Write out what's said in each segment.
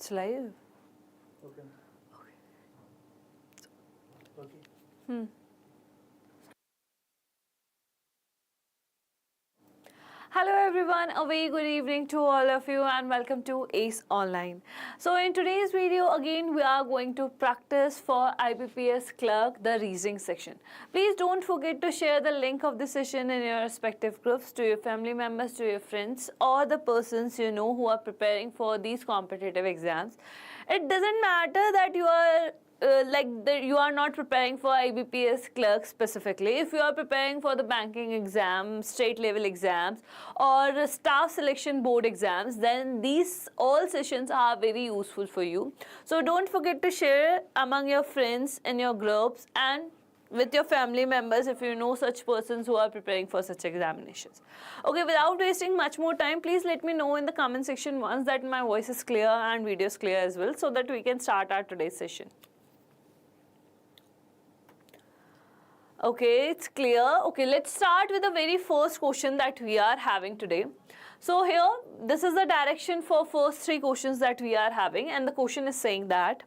It's live. Okay. Hmm. Hello everyone, a very good evening to all of you and welcome to ACE Online. So in today's video again we are going to practice for IBPS Clerk the reasoning section. Please don't forget to share the link of the session in your respective groups to your family members, to your friends or the persons you know who are preparing for these competitive exams. It doesn't matter that you are you are not preparing for IBPS clerk specifically. If you are preparing for the banking exam, state level exams or staff selection board exams, then these all sessions are very useful for you. So don't forget to share among your friends in your groups and with your family members if you know such persons who are preparing for such examinations. Okay, without wasting much more time, please let me know in the comment section once that my voice is clear and video is clear as well, so that we can start our today's session. Okay, it's clear. Okay, let's start with the very first question that we are having today. So here, this is the direction for first three questions that we are having, and the question is saying that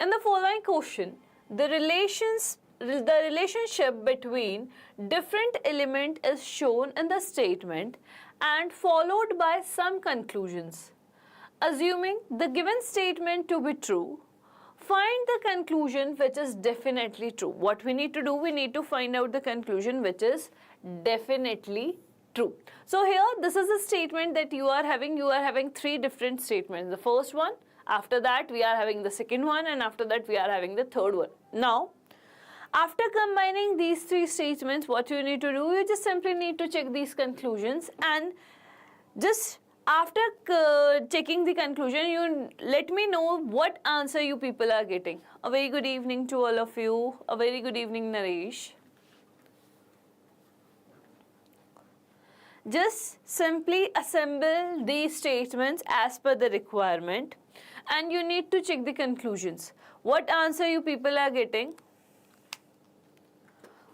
in the following question, the relationship between different element is shown in the statement and followed by some conclusions. Assuming the given statement to be true, find the conclusion which is definitely true. What we need to do, we need to find out the conclusion which is definitely true. So here, this is a statement that you are having three different statements. The first one, after that we are having the second one, and after that we are having the third one. Now, after combining these three statements, what you need to do, you just simply need to check these conclusions, and just after checking the conclusion, you let me know what answer you people are getting. A very good evening to all of you. A very good evening, Naresh. Just simply assemble these statements as per the requirement, and you need to check the conclusions. What answer you people are getting?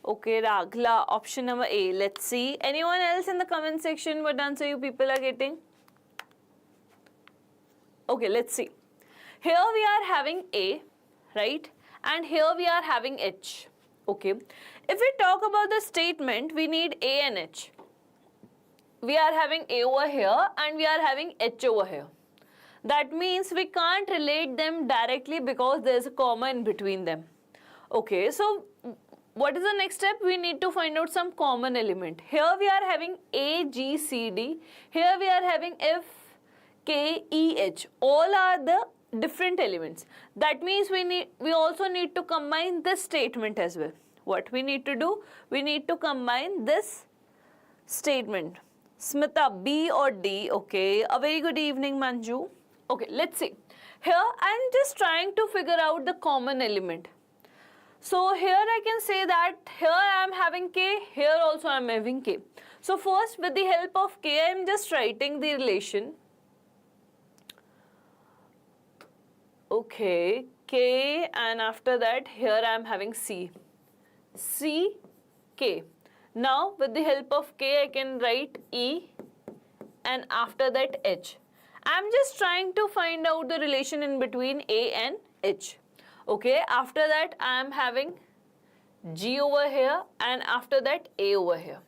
Okay, Ragla, option number A. Let's see. Anyone else in the comment section, what answer you people are getting? Okay, let's see. Here we are having A, right? And here we are having H. Okay. If we talk about the statement, we need A and H. We are having A over here and we are having H over here. That means we can't relate them directly because there is a comma in between them. Okay, so what is the next step? We need to find out some common element. Here we are having A, G, C, D. Here we are having F, K, E, H. All are the different elements. That means we also need to combine this statement as well. What we need to do? We need to combine this statement. Smita, B or D. Okay. A very good evening, Manju. Okay, let's see. Here I'm just trying to figure out the common element. So here I can say that here I am having K, here also I am having K. So first, with the help of K, I am just writing the relation. Okay, K, and after that here I am having C. C, K. Now with the help of K I can write E and after that H. I am just trying to find out the relation in between A and H. Okay, after that I am having G over here and after that A over here.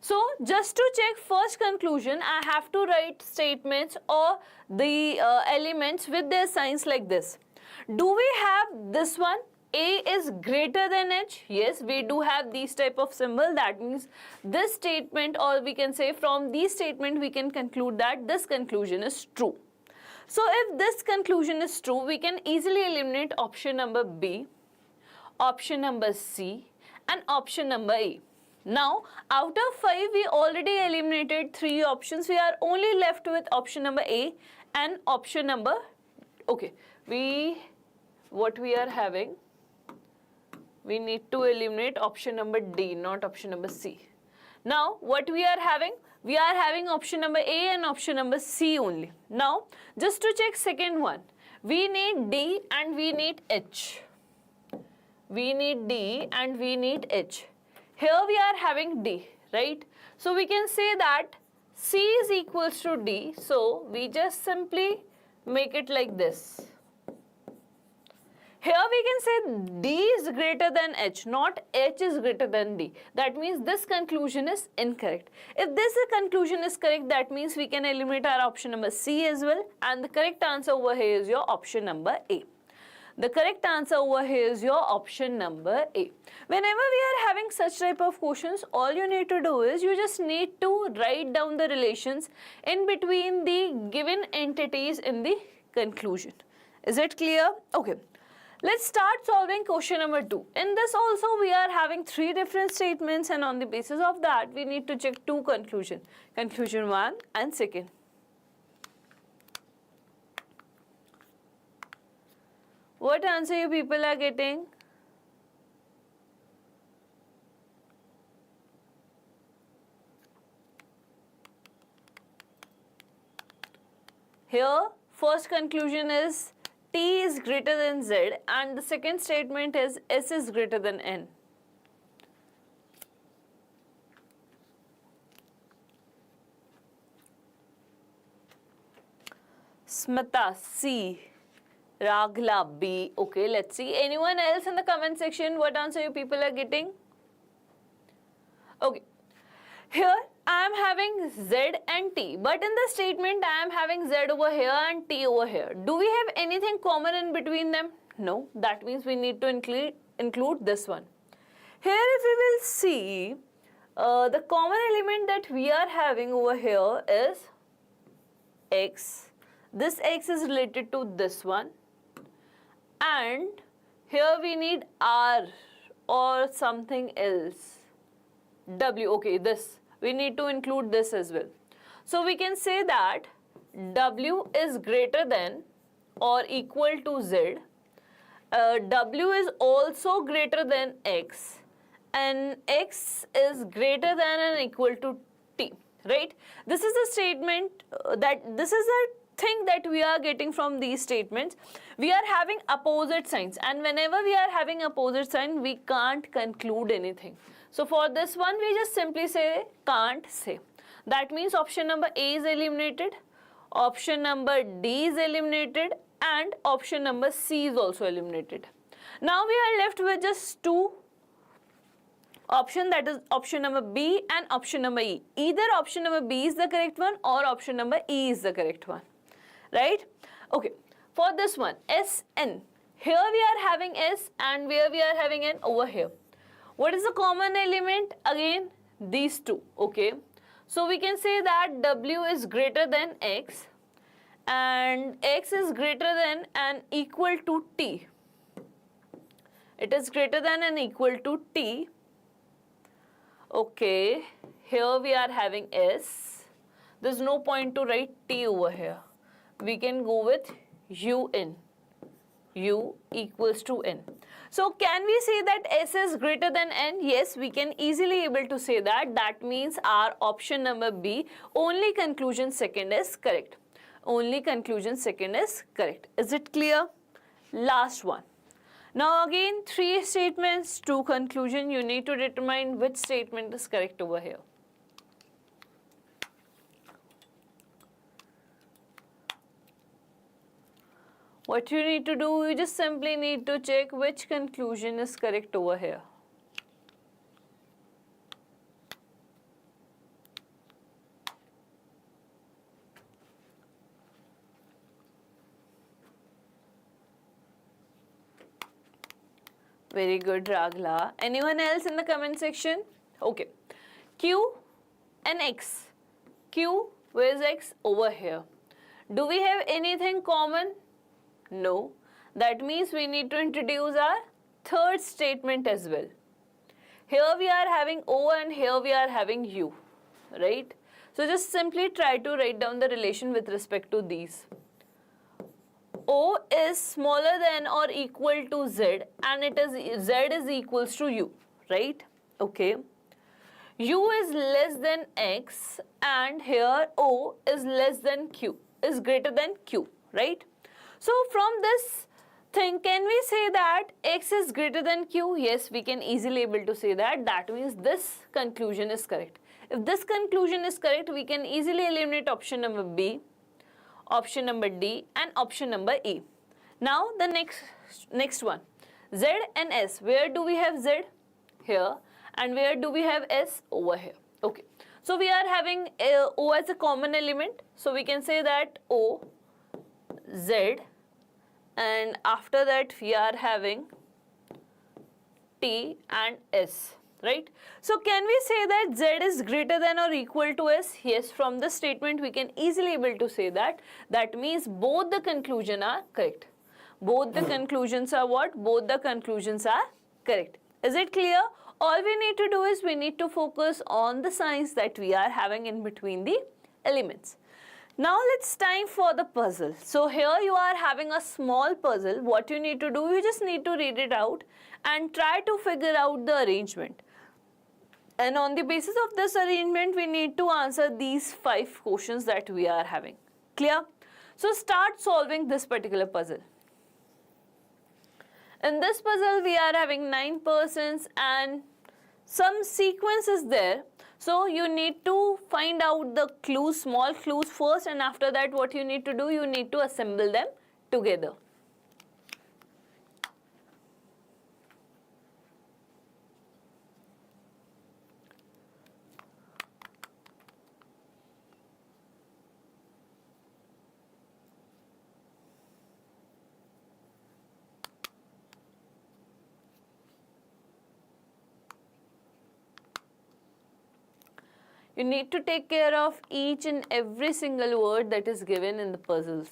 So just to check first conclusion, I have to write statements or the elements with their signs like this. Do we have this one? A is greater than H? Yes, we do have these type of symbol. That means this statement, or we can say from this statement we can conclude that this conclusion is true. So if this conclusion is true, we can easily eliminate option number B, option number C and option number A. Now, out of 5, we already eliminated 3 options. We are only left with option number A and option number, okay, what we are having, we need to eliminate option number D, not option number C. Now, what we are having option number A and option number C only. Now, just to check second one, we need D and we need H. We need D and we need H. Here we are having D, right? So we can say that C is equals to D. So we just simply make it like this. Here we can say D is greater than H, not H is greater than D. That means this conclusion is incorrect. If this conclusion is correct, that means we can eliminate our option number C as well, and the correct answer over here is your option number A. The correct answer over here is your option number A. Whenever we are having such type of questions, all you need to do is you just need to write down the relations in between the given entities in the conclusion. Is it clear? Okay. Let's start solving question number 2. In this also we are having 3 different statements, and on the basis of that we need to check 2 conclusion. Conclusion 1 and 2nd. What answer you people are getting? Here first conclusion is T is greater than Z, and the second statement is S is greater than N. Smita C, Ragla B. Okay, let's see. Anyone else in the comment section? What answer you people are getting? Okay. Here I am having Z and T, but in the statement I am having Z over here and T over here. Do we have anything common in between them? No. That means we need to include this one. Here if we will see, the common element that we are having over here is X. This X is related to this one, and here we need R or something else. W, okay, this. We need to include this as well. So we can say that W is greater than or equal to Z. W is also greater than X, and X is greater than and equal to T, right? This is a statement this is a thing that we are getting from these statements. We are having opposite signs, and whenever we are having opposite sign, we can't conclude anything. So for this one, we just simply say can't say. That means option number A is eliminated, option number D is eliminated, and option number C is also eliminated. Now we are left with just 2 options, that is option number B and option number E. Either option number B is the correct one or option number E is the correct one, right? Okay, for this one, SN. Here we are having S and where we are having N over here. What is the common element? Again, these 2, okay? So we can say that W is greater than X and X is greater than and equal to T. It is greater than and equal to T. Okay, here we are having S. There's no point to write T over here. We can go with UN. U equals to N. So can we say that S is greater than N? Yes, we can easily able to say that. That means our option number B, only conclusion 2nd is correct. Only conclusion 2nd is correct. Is it clear? Last one. Now again 3 statements, 2 conclusion. You need to determine which statement is correct over here. What you need to do, you just simply need to check which conclusion is correct over here. Very good, Ragla. Anyone else in the comment section? Okay. Q and X. Q, where is X? Over here. Do we have anything common? No. That means we need to introduce our 3rd statement as well. Here we are having O and here we are having U, right? So just simply try to write down the relation with respect to these. O is smaller than or equal to Z and it is Z is equals to U, right? Okay. U is less than X and here O is less than Q, is greater than Q, right? So from this thing, can we say that X is greater than Q? Yes, we can easily able to say that. That means this conclusion is correct. If this conclusion is correct, we can easily eliminate option number B. option number D, and option number E. Now the next one, Z and S. Where do we have Z? Here. And where do we have S? Over here. Okay. So we are having O as a common element. So we can say that O, Z, and after that we are having T and S. Right? So can we say that Z is greater than or equal to S? Yes, from this statement we can easily able to say that. That means both the conclusions are correct. Both the conclusions are what? Both the conclusions are correct. Is it clear? All we need to do is we need to focus on the signs that we are having in between the elements. Now let's time for the puzzle. So here you are having a small puzzle. What you need to do, you just need to read it out and try to figure out the arrangement. And on the basis of this arrangement, we need to answer these 5 questions that we are having. Clear? So start solving this particular puzzle. In this puzzle, we are having 9 persons and some sequence is there. So you need to find out the clues, small clues first, and after that what you need to do, you need to assemble them together. You need to take care of each and every single word that is given in the puzzles.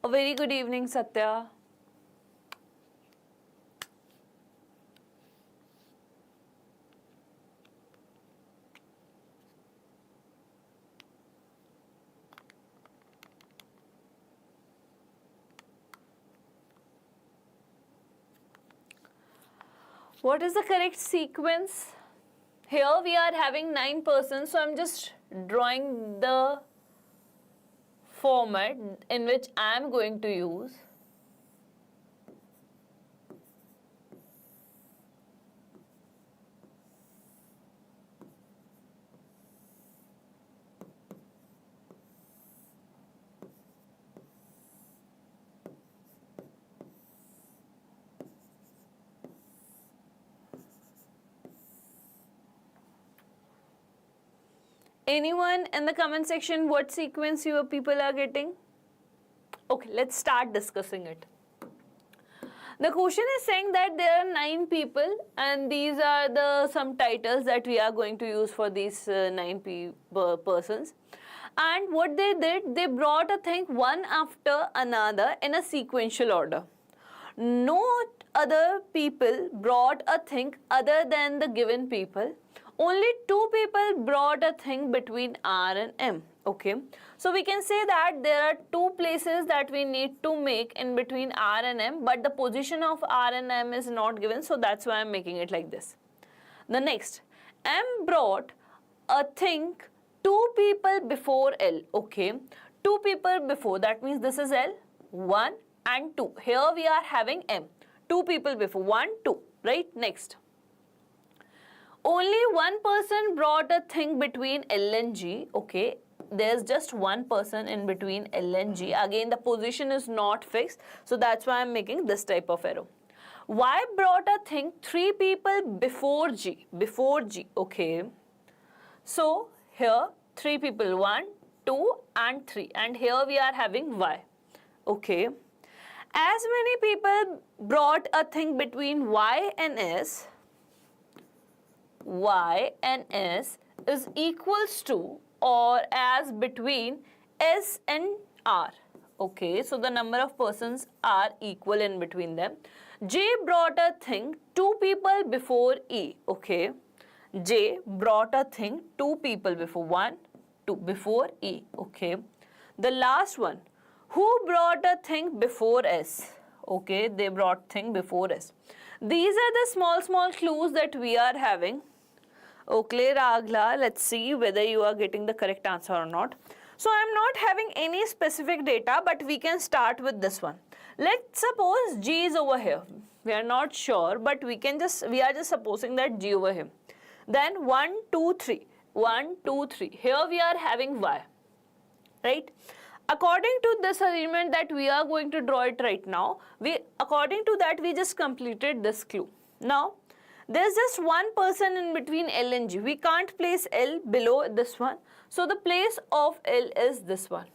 A very good evening, Satya. What is the correct sequence? Here we are having 9 persons, so I'm just drawing the format in which I am going to use. Anyone in the comment section what sequence your people are getting? Okay, let's start discussing it. The question is saying that there are 9 people and these are the some titles that we are going to use for these 9 persons. And what they did, they brought a thing one after another in a sequential order. No other people brought a thing other than the given people. Only 2 people brought a thing between R and M. Okay, so we can say that there are 2 places that we need to make in between R and M, but the position of R and M is not given, so that's why I'm making it like this. The next, M brought a thing 2 people before L. Okay, 2 people before, that means this is L, 1 and 2. Here we are having M, 2 people before, 1, 2, right? Next. Only one person brought a thing between L and G. Okay, there's just one person in between L and G. Again, the position is not fixed, so that's why I'm making this type of arrow. Y brought a thing 3 people before G. Before G. Okay, so here 3 people, 1, 2 and 3, and here we are having Y. Okay, as many people brought a thing between Y and S, Y and S is equals to or as between S and R. Okay, so the number of persons are equal in between them. J brought a thing 2 people before E. Okay, J brought a thing 2 people before 1, 2 before E. Okay, the last one, who brought a thing before S? Okay, they brought thing before S. These are the small clues that we are having. Okay, Ragla, let's see whether you are getting the correct answer or not. So I'm not having any specific data, but we can start with this one. Let's suppose G is over here. We are not sure, but we are just supposing that G over here. Then 1, 2, 3. 1, 2, 3. Here we are having Y. Right? According to this arrangement that we are going to draw it right now, according to that we just completed this clue. Now, there's just one person in between L and G. We can't place L below this one. So the place of L is this one.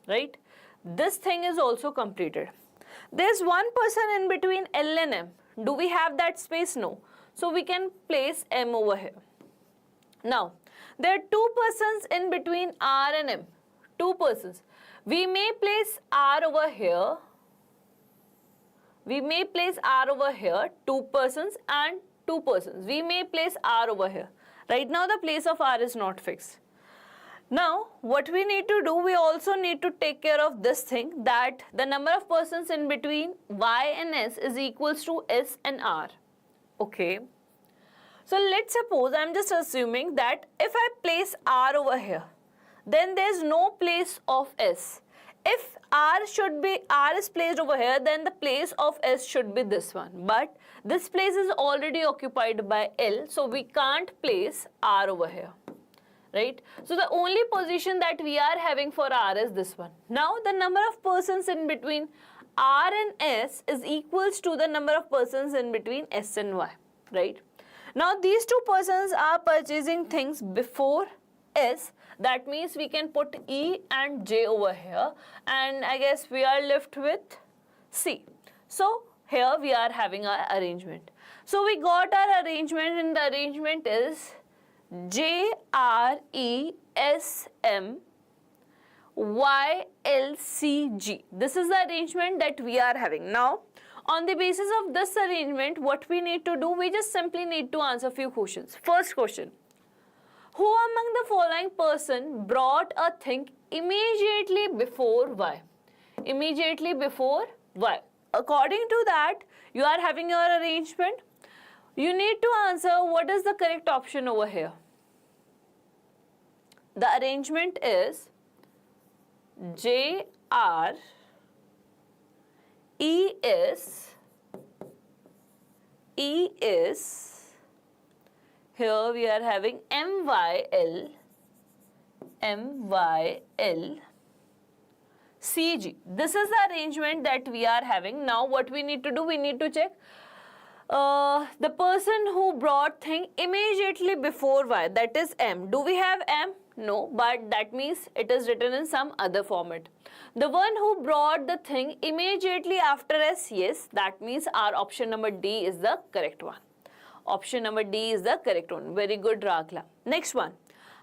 Right? This thing is also completed. There's one person in between L and M. Do we have that space? No. So we can place M over here. Now, there are two persons in between R and M. Two persons. We may place R over here. We may place R over here. Two persons and two persons. We may place R over here. Right now the place of R is not fixed. Now, what we need to do, we also need to take care of this thing, that the number of persons in between Y and S is equals to S and R. Okay. So, let's suppose, I'm just assuming that if I place R over here, then there's no place of S. If R is placed over here, then the place of S should be this one. But this place is already occupied by L, so we can't place R over here. Right? So the only position that we are having for R is this one. Now the number of persons in between R and S is equals to the number of persons in between S and Y. Right? Now these two persons are purchasing things before S. That means we can put E and J over here, and I guess we are left with C. So here we are having our arrangement. So we got our arrangement, and the arrangement is J R E S M Y L C G. This is the arrangement that we are having. Now, on the basis of this arrangement, what we need to do, we just simply need to answer a few questions. First question. Who among the following person brought a thing immediately before Y? Immediately before Y. According to that, you are having your arrangement. You need to answer what is the correct option over here. The arrangement is J R E S here we are having M Y L C G. This is the arrangement that we are having. Now what we need to do, we need to check the person who brought thing immediately before Y, that is M. Do we have M? No, but that means it is written in some other format. The one who brought the thing immediately after S, yes, that means our option number D is the correct one. Option number D is the correct one. Very good, Ragla. Next one.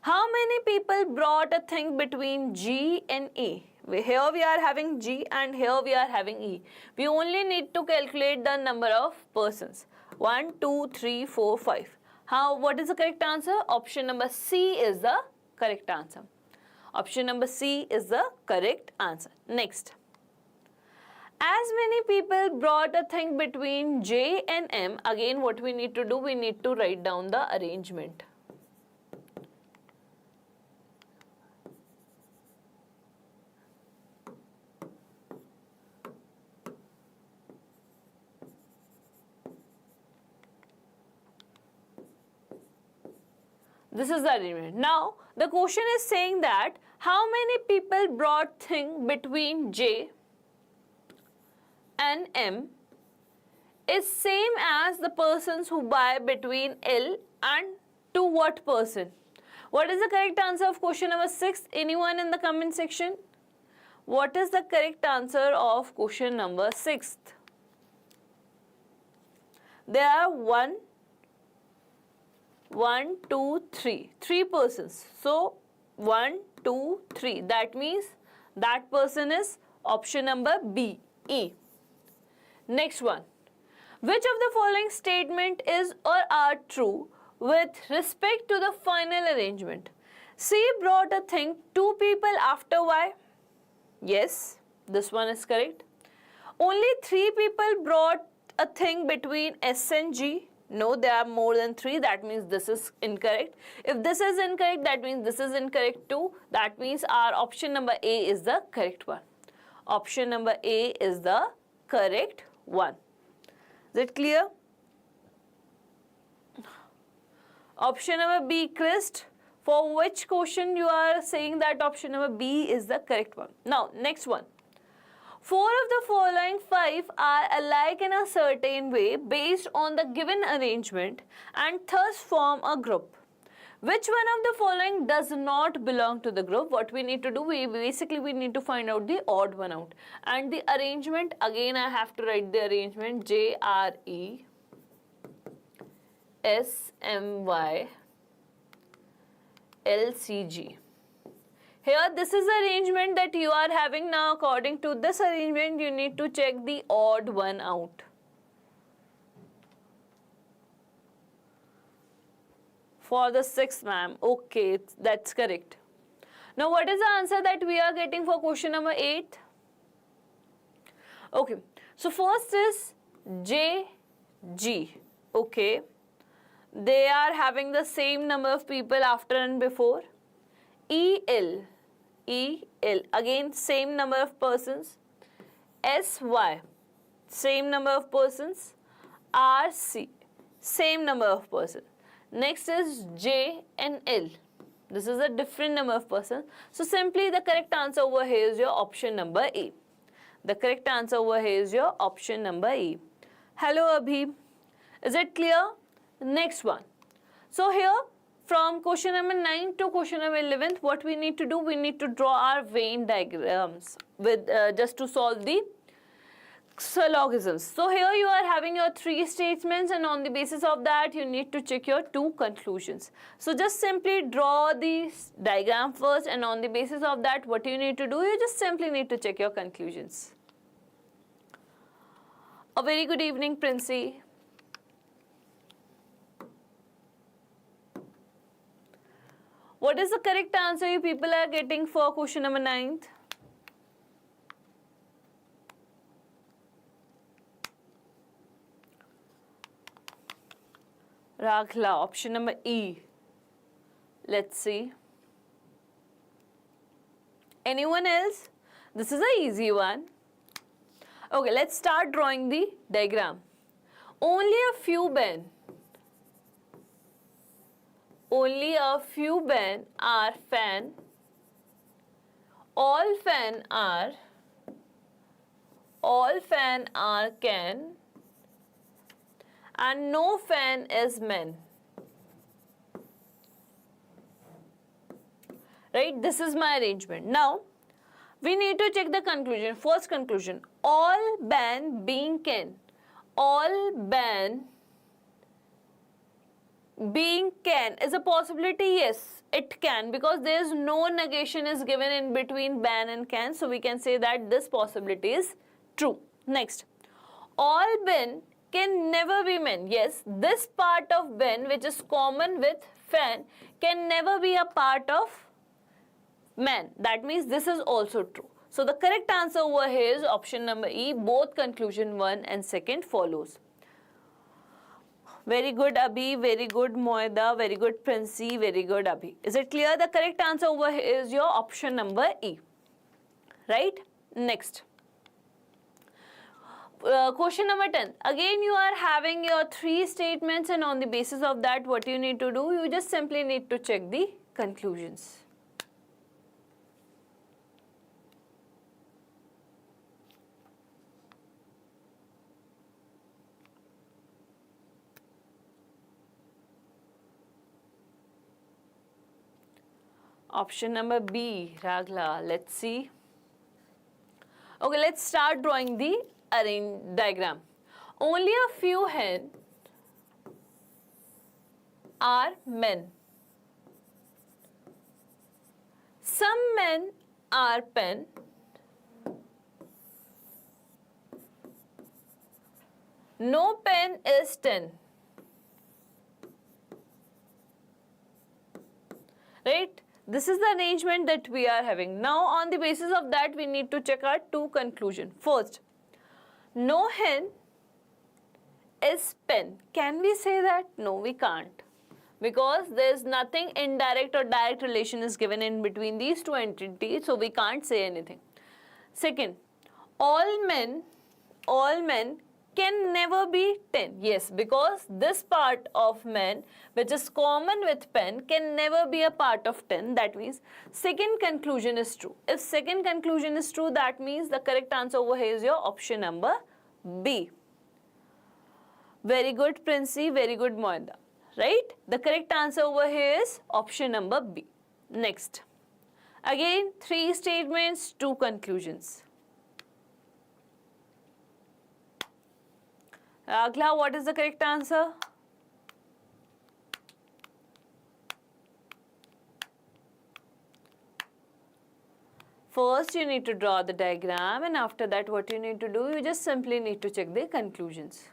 How many people brought a thing between G and E? Here we are having G and here we are having E. We only need to calculate the number of persons. 1, 2, 3, 4, 5. What is the correct answer? Option number C is the correct answer. Option number C is the correct answer. Next. As many people brought a thing between J and M, again what we need to do, we need to write down the arrangement. This is the arrangement. Now, the question is saying that how many people brought thing between J and M is same as the persons who buy between L and to what person? What is the correct answer of question number 6? Anyone in the comment section? What is the correct answer of question number 6? There are 1, 2, 3. 3 persons. So, 1, 2, 3. That means that person is option number B, E. Next one. Which of the following statement is or are true with respect to the final arrangement? C brought a thing 2 people after Y. Yes, this one is correct. Only 3 people brought a thing between S and G. No, there are more than 3. That means this is incorrect. If this is incorrect, that means this is incorrect too. That means our option number A is the correct one. Option number A is the correct one. Is it clear? Option number B, Christ. For which question you are saying that option number B is the correct one. Now, next one. 4 of the following 5 are alike in a certain way based on the given arrangement and thus form a group. Which one of the following does not belong to the group? What we need to do, we need to find out the odd one out. And the arrangement, again I have to write the arrangement JRE SMY LCG. Here this is the arrangement that you are having. Now according to this arrangement you need to check the odd one out. For the 6th, ma'am. Okay, that's correct. Now what is the answer that we are getting for question number 8? Okay, so first is JG. Okay, they are having the same number of people after and before. EL, again same number of persons. SY, same number of persons. RC, same number of persons. Next is J and L. This is a different number of persons. So simply the correct answer over here is your option number A. The correct answer over here is your option number A. Hello Abhi. Is it clear? Next one. So here from question number 9 to question number 11, what we need to do, we need to draw our Venn diagrams with just to solve the syllogisms. So here you are having your 3 statements and on the basis of that you need to check your 2 conclusions. So just simply draw the diagram first and on the basis of that what you need to do, you just simply need to check your conclusions. A very good evening, Princey. What is the correct answer you people are getting for question number 9th? Raghla, option number E. Let's see. Anyone else? This is an easy one. Okay, let's start drawing the diagram. Only a few men are fan. All fan are can. And no fan is men. Right? This is my arrangement. Now, we need to check the conclusion. First conclusion. All ban being can. All ban being can is a possibility. Yes, it can, because there is no negation is given in between ban and can. So we can say that this possibility is true. Next. All ben can never be men. Yes, this part of ben, which is common with fan, can never be a part of man. That means this is also true. So the correct answer over here is option number E. Both conclusion 1 and 2nd follows. Very good, Abhi. Very good, Moida. Very good, Princey. Very good, Abhi. Is it clear? The correct answer over here is your option number E. Right? Next. Question number 10. Again, you are having your 3 statements and on the basis of that, what you need to do, you just simply need to check the conclusions. Option number B, Ragla. Let's see. Okay, let's start drawing the diagram. Only a few hen are men. Some men are pen. No pen is 10. Right? This is the arrangement that we are having. Now, on the basis of that, we need to check our 2 conclusions. First, no hen is pen. Can we say that? No, we can't. Because there is nothing indirect or direct relation is given in between these 2 entities, so we can't say anything. Second, all men can never be 10. Yes, because this part of men which is common with pen can never be a part of 10. That means second conclusion is true. If second conclusion is true, that means the correct answer over here is your option number B. Very good, Princey. Very good, Moinda. Right? The correct answer over here is option number B. Next. Again, 3 statements, 2 conclusions. Agla, what is the correct answer? First, you need to draw the diagram, and after that, what you need to do, you just simply need to check the conclusions.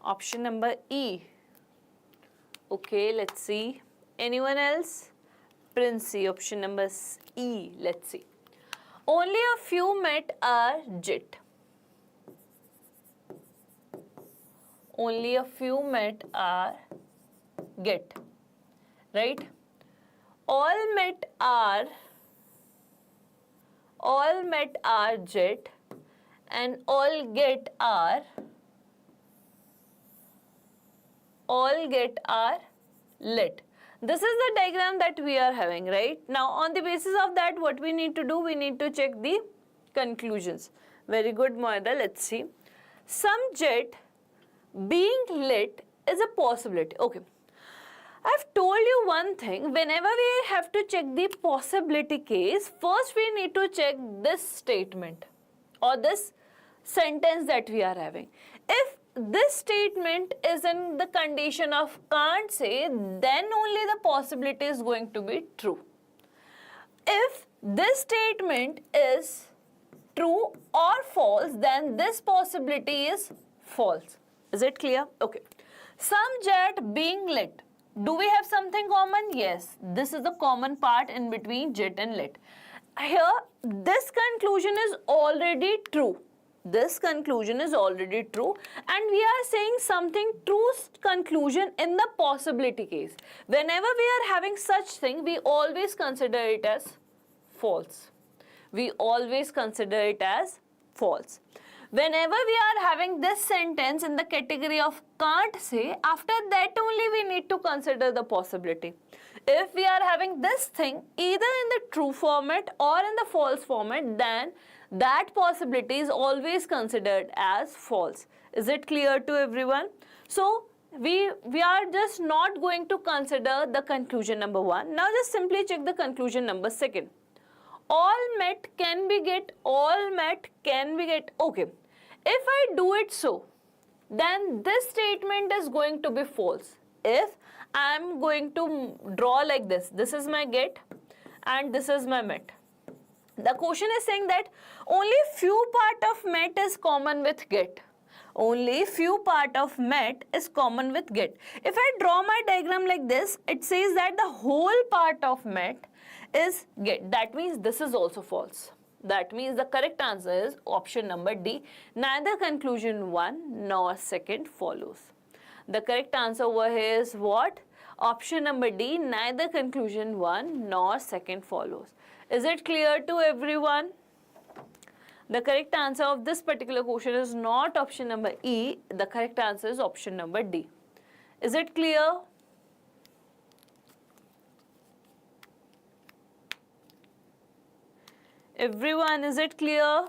Option number E. Okay, let's see. Anyone else? Princey, option number E. Let's see. Only a few met are JIT. Only a few met are GET. Right? All met are JIT and all get are lit. This is the diagram that we are having, right? Now, on the basis of that, what we need to do, we need to check the conclusions. Very good, Moida. Let's see. Some jet being lit is a possibility. Okay. I've told you one thing. Whenever we have to check the possibility case, first we need to check this statement or this sentence that we are having. If this statement is in the condition of can't say, then only the possibility is going to be true. If this statement is true or false, then this possibility is false. Is it clear? Okay. Some jet being lit. Do we have something common? Yes. This is the common part in between jet and lit. Here, this conclusion is already true. This conclusion is already true, and we are saying something true conclusion in the possibility case. Whenever we are having such thing, we always consider it as false. We always consider it as false. Whenever we are having this sentence in the category of can't say, after that only we need to consider the possibility. If we are having this thing either in the true format or in the false format, then that possibility is always considered as false. Is it clear to everyone? So, we are just not going to consider the conclusion number 1. Now, just simply check the conclusion number 2. All met can be get, all met can be get. Okay. If I do it so, then this statement is going to be false. If I am going to draw like this is my get and this is my met. The question is saying that only few part of met is common with get. Only few part of met is common with get. If I draw my diagram like this, it says that the whole part of met is get. That means this is also false. That means the correct answer is option number D. Neither conclusion 1 nor 2 follows. The correct answer over here is what? Option number D. Neither conclusion 1 nor 2 follows. Is it clear to everyone? The correct answer of this particular question is not option number E. The correct answer is option number D. Is it clear? Everyone, is it clear?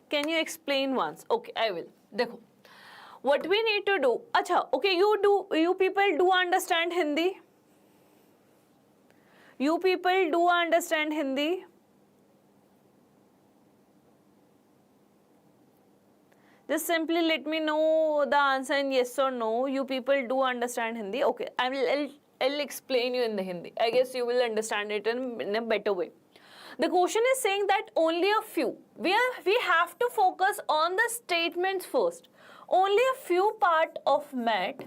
Can you explain once? Okay, I will. Dekho. What we need to do? Acha, okay, you people do understand Hindi? You people do understand Hindi? Just simply let me know the answer in yes or no. You people do understand Hindi? Okay, I'll explain you in the Hindi. I guess you will understand it in a better way. The question is saying that only a few. We have to focus on the statements first. Only a few part of met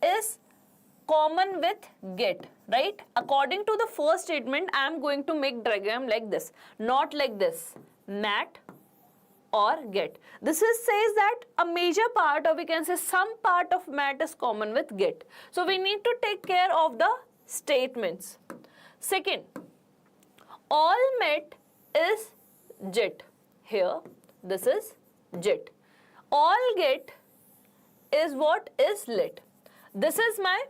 is common with get, right? According to the first statement, I am going to make diagram like this, not like this. Mat, or get. This is says that a major part, or we can say some part of Met is common with get. So we need to take care of the statements. Second, all Met is jet. Here, this is jet. All get is what is lit. This is my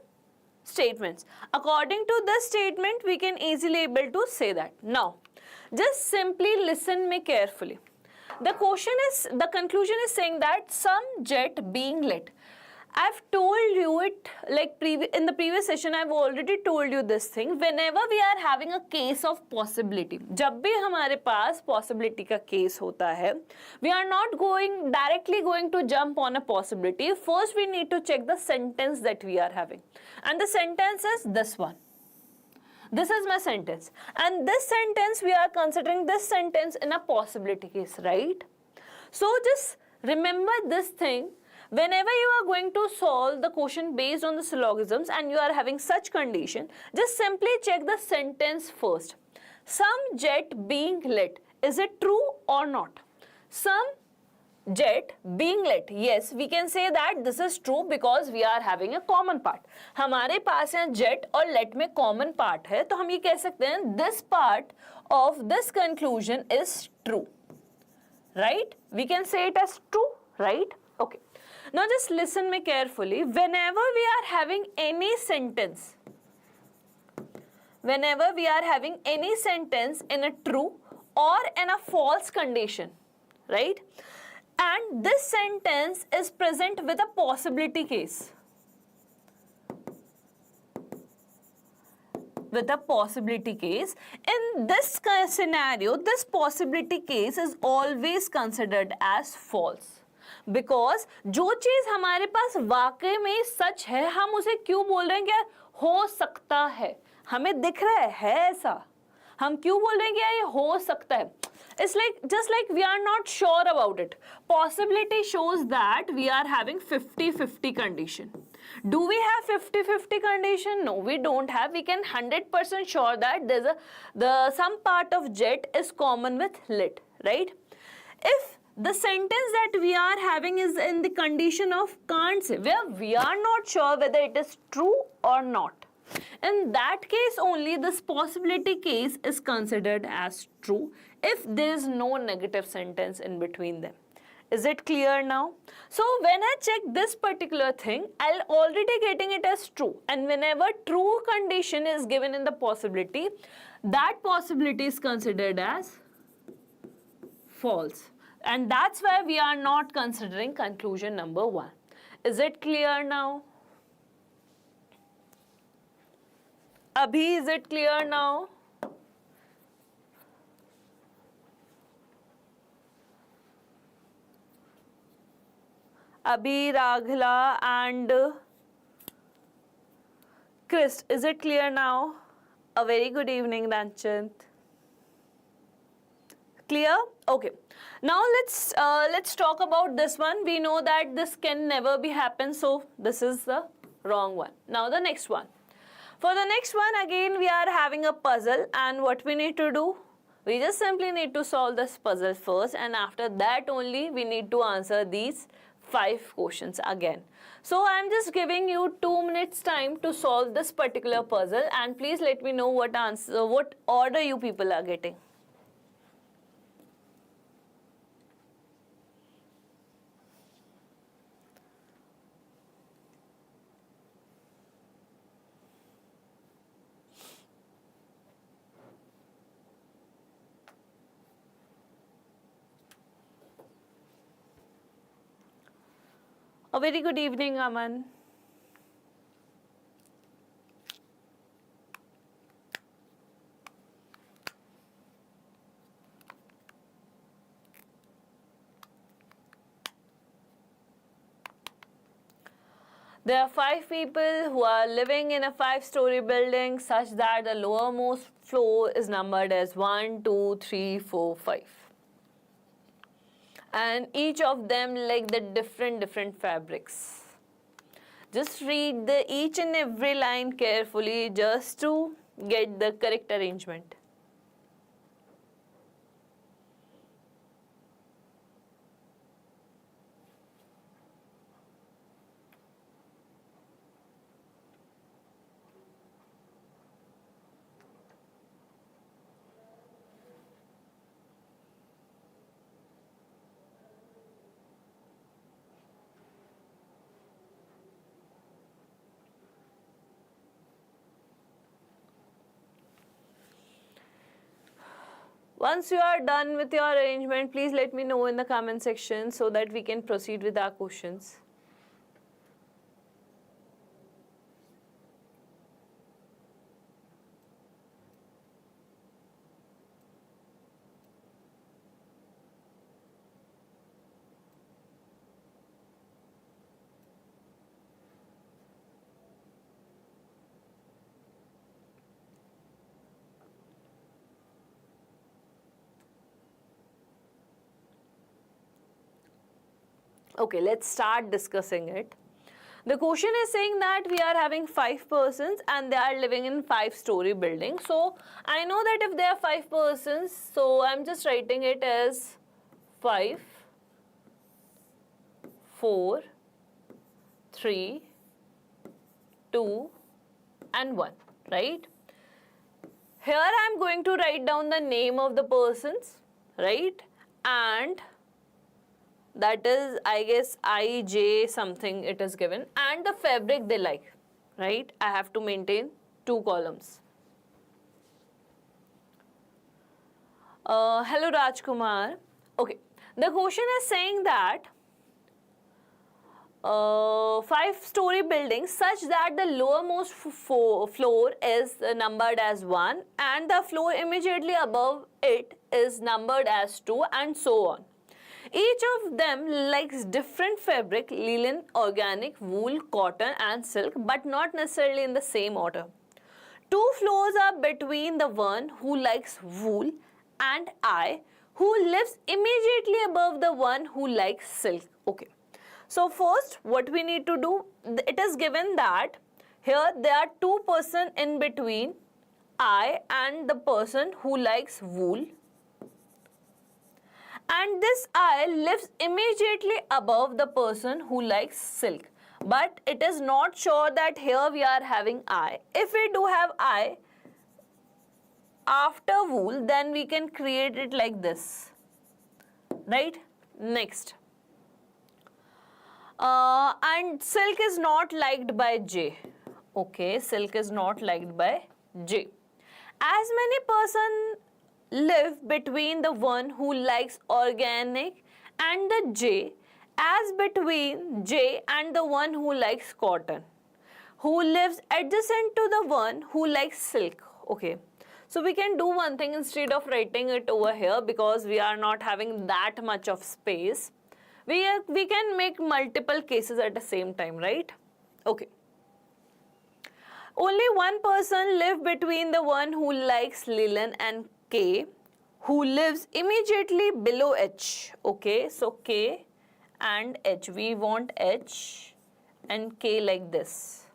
statements. According to this statement, we can easily able to say that. Now, just simply listen me carefully. The conclusion is saying that some jet being lit. I've told you it like in the previous session. I've already told you this thing. Whenever we are having a case of possibility, जब भी हमारे पास possibility का case होता है, we are not directly going to jump on a possibility. First, we need to check the sentence that we are having, and the sentence is this one. This is my sentence, and this sentence we are considering this sentence in a possibility case, right? So just remember this thing. Whenever you are going to solve the question based on the syllogisms and you are having such condition, just simply check the sentence first. Some jet being lit, is it true or not? Some jet being lit, yes, we can say that this is true because we are having a common part. हमारे पास यहाँ jet और let में common part है, तो हम ये कह सकते हैं this part of this conclusion is true, right? We can say it as true, right? Okay. Now just listen me carefully. Whenever we are having any sentence, whenever we are having any sentence in a true or in a false condition, right? And this sentence is present with a possibility case. With a possibility case, in this scenario, this possibility case is always considered as false. Because जो चीज हमारे पास वाकई में सच है, हम उसे क्यों बोल रहे हैं कि हो सकता है, हमें दिख रहा है ऐसा, हम क्यों बोल रहे हैं कि ये हो सकता है? It's like just like we are not sure about it. Possibility shows that we are having 50-50 condition. Do we have 50-50 condition? No, we don't have. We can 100% sure that there's some part of jet is common with lit, right? If the sentence that we are having is in the condition of can't say, where we are not sure whether it is true or not. In that case only, this possibility case is considered as true if there is no negative sentence in between them. Is it clear now? So when I check this particular thing, I'll already getting it as true. And whenever true condition is given in the possibility, that possibility is considered as false. And that's why we are not considering conclusion number 1. Is it clear now? Abhi, is it clear now? Abhi, Raghila and Chris, is it clear now? A very good evening, Ranchit. Clear? Okay. Now let's talk about this one. We know that this can never be happen, so this is the wrong one. Now the next one. For the next one, again we are having a puzzle, and what we need to do? We just simply need to solve this puzzle first, and after that only we need to answer these 5 questions again. So I am just giving you 2 minutes time to solve this particular puzzle, and please let me know what order you people are getting. A very good evening, Aman. There are 5 people who are living in a 5-story building such that the lowermost floor is numbered as 1, 2, 3, 4, 5. And each of them like the different fabrics. Just read each and every line carefully just to get the correct arrangement. Once you are done with your arrangement, please let me know in the comment section so that we can proceed with our questions. Okay, let's start discussing it. The question is saying that we are having 5 persons and they are living in 5-story building. So I know that if there are 5 persons, so I'm just writing it as 5, 4, 3, 2 and 1, right? Here I'm going to write down the name of the persons, right? And that is, I guess, I, J something it is given, and the fabric they like, right? I have to maintain 2 columns. Hello Rajkumar. Okay, the question is saying that 5-story building such that the lowermost floor is numbered as 1 and the floor immediately above it is numbered as 2 and so on. Each of them likes different fabric, linen, organic, wool, cotton and silk, but not necessarily in the same order. 2 floors are between the one who likes wool and I, who lives immediately above the one who likes silk. Okay. So first, what we need to do, it is given that here there are 2 persons in between I and the person who likes wool. And this I lives immediately above the person who likes silk. But it is not sure that here we are having I. If we do have I after wool, then we can create it like this. Right? Next. And silk is not liked by J. Okay, silk is not liked by J. As many persons live between the one who likes organic and the J as between J and the one who likes cotton, who lives adjacent to the one who likes silk. Okay, so we can do one thing instead of writing it over here because we are not having that much of space. We can make multiple cases at the same time, right? Okay. Only one person lives between the one who likes linen and K, who lives immediately below H. Okay, so K and H. We want H and K like this.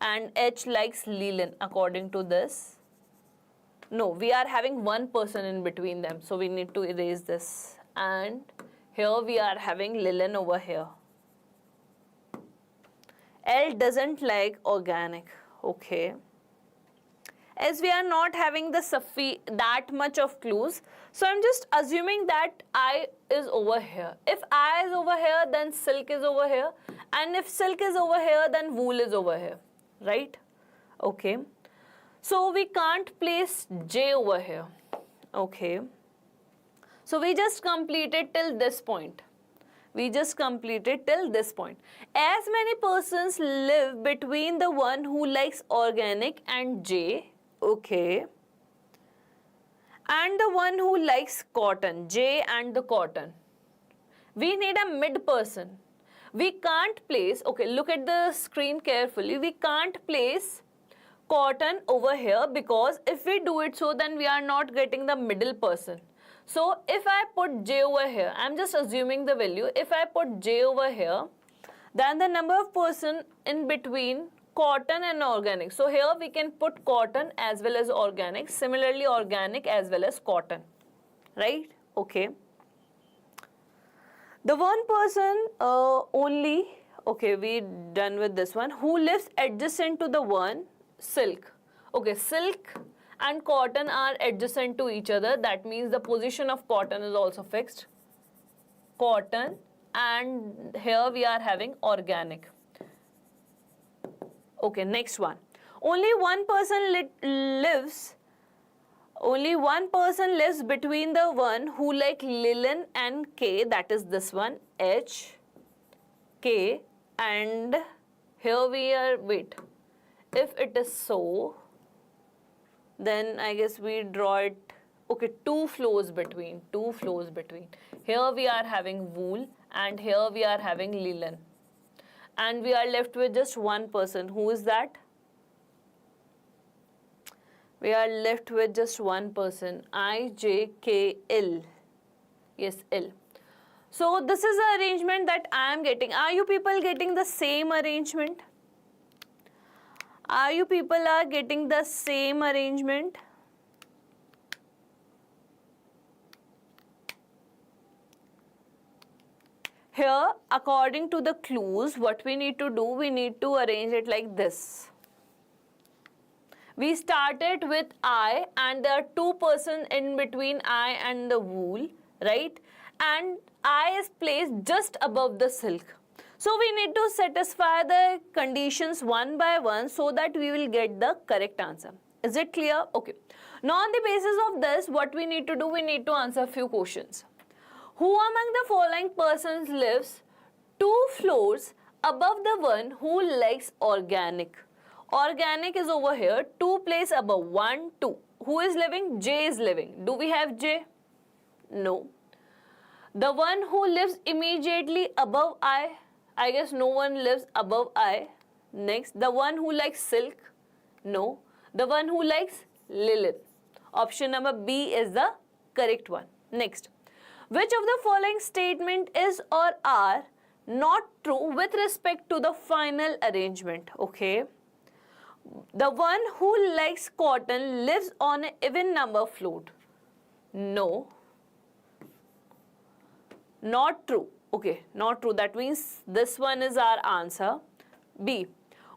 And H likes linen according to this. No, we are having one person in between them. So we need to erase this. And here we are having linen over here. L doesn't like organic. Okay. As we are not having that much of clues, so I'm just assuming that I is over here. If I is over here, then silk is over here. And if silk is over here, then wool is over here. Right? Okay. So we can't place J over here. Okay. So we just completed till this point. As many persons live between the one who likes organic and J, okay, and the one who likes cotton, J and the cotton. We need a mid person. We can't place, okay, look at the screen carefully. We can't place cotton over here because if we do it so, then we are not getting the middle person. So if I put J over here, I'm just assuming the value. If I put J over here, then the number of person in between cotton and organic. So here we can put cotton as well as organic. Similarly, organic as well as cotton. Right? Okay. The one person only, okay, we done with this one, who lives adjacent to the one, silk. Okay, silk and cotton are adjacent to each other. That means the position of cotton is also fixed. Cotton, and here we are having organic. Okay, next one. Only one person lives Only one person lives between the one who like Lillian and K, that is this one, H, K, and here we are, wait, if it is so, then I guess we draw it, okay, two flows between. Here we are having wool and here we are having Lillian. And we are left with just one person. Who is that? We are left with just one person, I, J, K, L. Yes, L. So this is the arrangement that I am getting. Are you people getting the same arrangement? Are you people are getting the same arrangement? Here, according to the clues, what we need to do, we need to arrange it like this. We started with I and there are two persons in between I and the wool, right? And I is placed just above the silk. So we need to satisfy the conditions one by one so that we will get the correct answer. Is it clear? Okay. Now on the basis of this, what we need to do, we need to answer a few questions. Who among the following persons lives 2 floors above the one who likes organic? Organic is over here, 2 place above, 1, 2. Who is living? J is living. Do we have J? No. The one who lives immediately above I guess no one lives above I. Next, the one who likes silk? No. The one who likes Lilith. Option number B is the correct one. Next, which of the following statement is or are not true with respect to the final arrangement? Okay. The one who likes cotton lives on an even number float. No. Not true. Okay, not true. That means this one is our answer. B.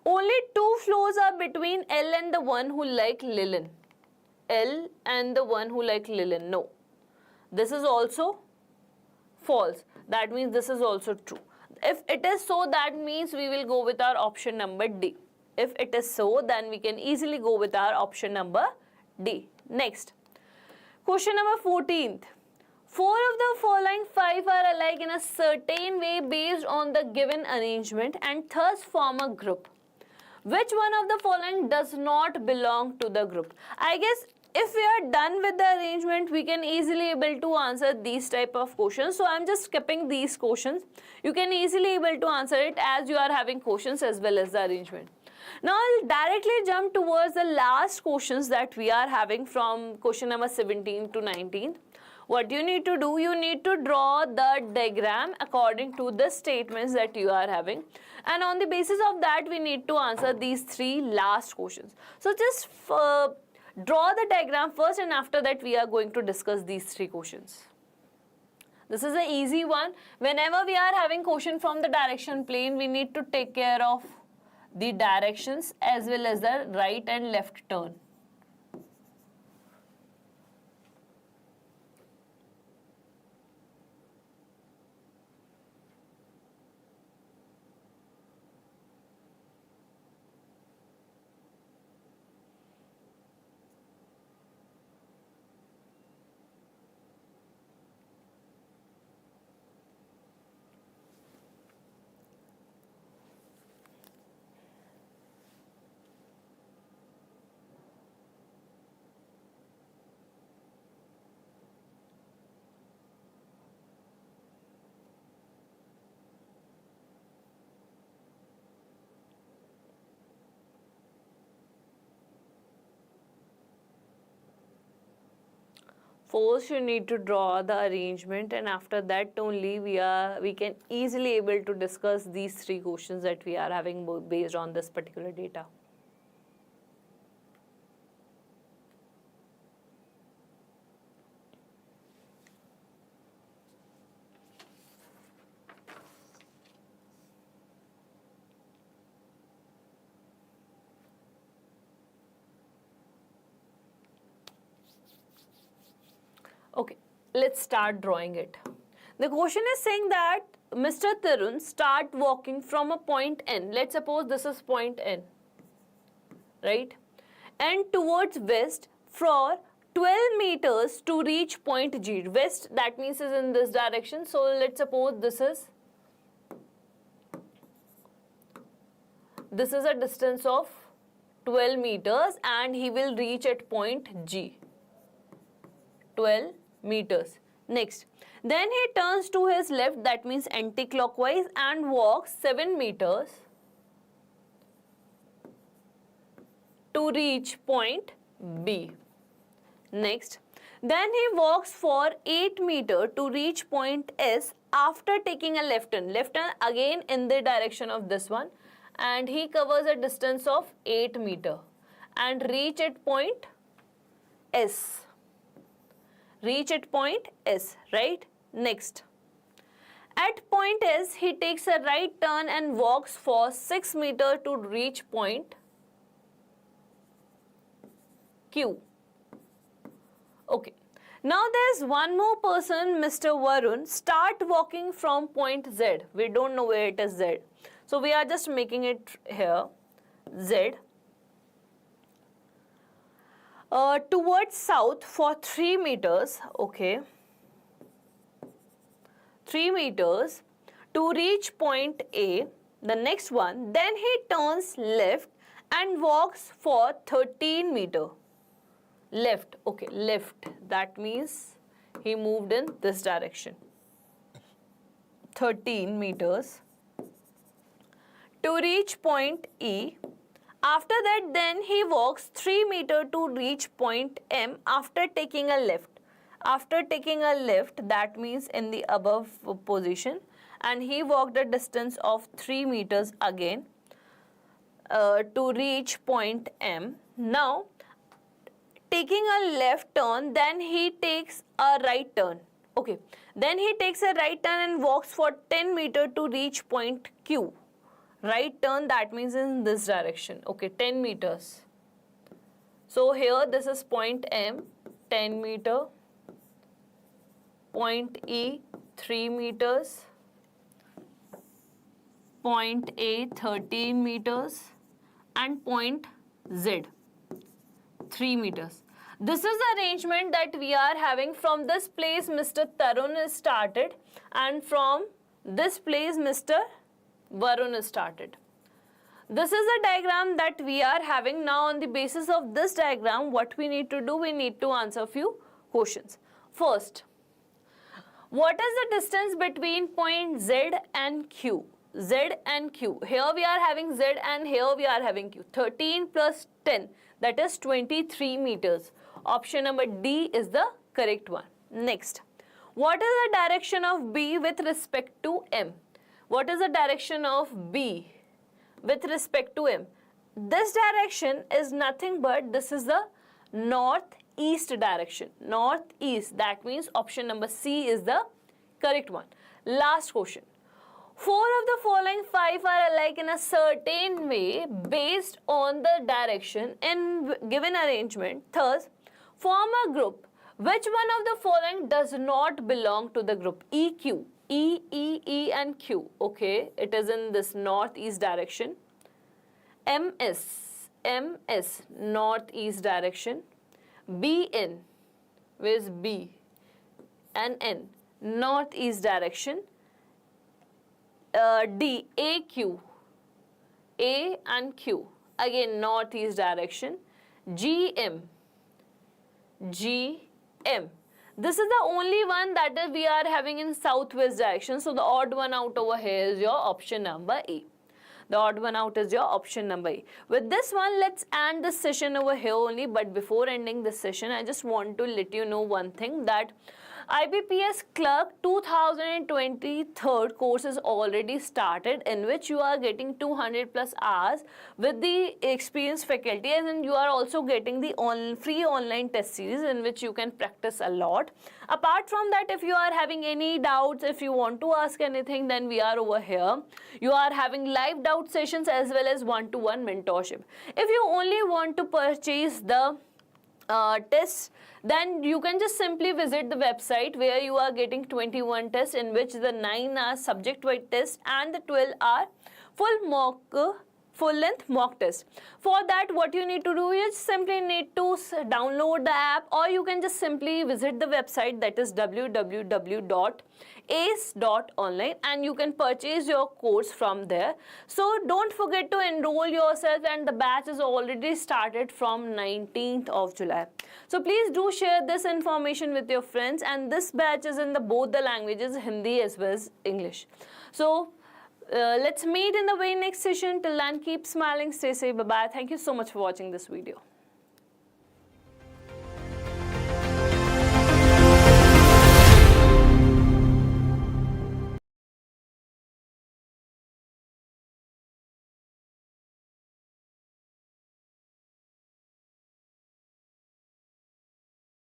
Only 2 floors are between L and the one who like Lillian. L and the one who like Lillian. No. This is also false. That means this is also true. If it is so, that means we will go with our option number D. If it is so, then we can easily go with our option number D. Next. Question number 14th. 4 of the following 5 are alike in a certain way based on the given arrangement and thus form a group. Which one of the following does not belong to the group? I guess if we are done with the arrangement, we can easily able to answer these type of questions. So I am just skipping these questions. You can easily able to answer it as you are having questions as well as the arrangement. Now I'll directly jump towards the last questions that we are having from question number 17 to 19. What you need to do, you need to draw the diagram according to the statements that you are having. And on the basis of that, we need to answer these 3 last questions. So just draw the diagram first and after that we are going to discuss these 3 questions. This is an easy one. Whenever we are having question from the direction plane, we need to take care of the directions as well as the right and left turn. First you need to draw the arrangement and after that only we can easily able to discuss these 3 questions that we are having based on this particular data. Okay, let's start drawing it. The question is saying that Mr. Tarun start walking from a point N. Let's suppose this is point N, right? And towards west for 12 meters to reach point G. West, that means, is in this direction. So let's suppose this is a distance of 12 meters and he will reach at point G. 12 meters. Next, then he turns to his left, that means anti-clockwise, and walks 7 meters to reach point B. Next, then he walks for 8 meters to reach point S after taking a left turn. Left turn again in the direction of this one, and he covers a distance of 8 meters and reach at point S. Reach at point S, right? Next, at point S, he takes a right turn and walks for 6 meters to reach point Q. Okay. Now there's one more person, Mr. Varun. Start walking from point Z. We don't know where it is Z. So we are just making it here, Z. Towards south for 3 meters, okay, 3 meters to reach point A, the next one, then he turns left and walks for 13 meters. Left, okay, left, that means he moved in this direction, 13 meters to reach point E. After that, then he walks 3 meters to reach point M after taking a left. After taking a left, that means in the above position, and he walked a distance of 3 meters again to reach point M. Now, taking a left turn, then he takes a right turn. Okay, then he takes a right turn and walks for 10 meters to reach point Q. Right turn, that means in this direction. Okay, 10 meters. So here this is point M, 10 meter, point E, 3 meters, point A, 13 meters, and point Z, 3 meters. This is the arrangement that we are having. From this place Mr. Tarun is started, and from this place Mr. Varun is started. This is the diagram that we are having. Now on the basis of this diagram, what we need to do, we need to answer a few questions. First, what is the distance between point Z and Q? Z and Q. Here we are having Z and here we are having Q. 13 plus 10, that is 23 meters. Option number D is the correct one. Next, what is the direction of B with respect to M? What is the direction of B with respect to M? This direction is nothing but this is the northeast direction. Northeast, that means option number C is the correct one. Last question. 4 of the following 5 are alike in a certain way based on the direction in given arrangement. Thus, form a group. Which one of the following does not belong to the group? EQ. E, and Q. Okay, it is in this northeast direction. MS, northeast direction. BN, where is B? And N, northeast direction. D, AQ, A and Q, again northeast direction. GM, this is the only one that we are having in southwest direction. So the odd one out over here is your option number A. The odd one out is your option number A. With this one, let's end this session over here only. But before ending this session, I just want to let you know one thing, that IBPS Clerk 2023 course is already started, in which you are getting 200 plus hours with the experienced faculty, and then you are also getting the free online test series in which you can practice a lot. Apart from that, if you are having any doubts, if you want to ask anything, then we are over here. You are having live doubt sessions as well as one-to-one mentorship. If you only want to purchase the tests, then you can just simply visit the website where you are getting 21 tests, in which the 9 are subject-wise tests and the 12 are full mock full length mock test. For that, what you need to do is simply need to download the app, or you can just simply visit the website, that is www.ace.online, and you can purchase your course from there. So don't forget to enroll yourself, and the batch is already started from 19th of July. So please do share this information with your friends, and this batch is in both the languages, Hindi as well as English. So let's meet in the very next session. Till then, keep smiling, stay safe, bye bye. Thank you so much for watching this video.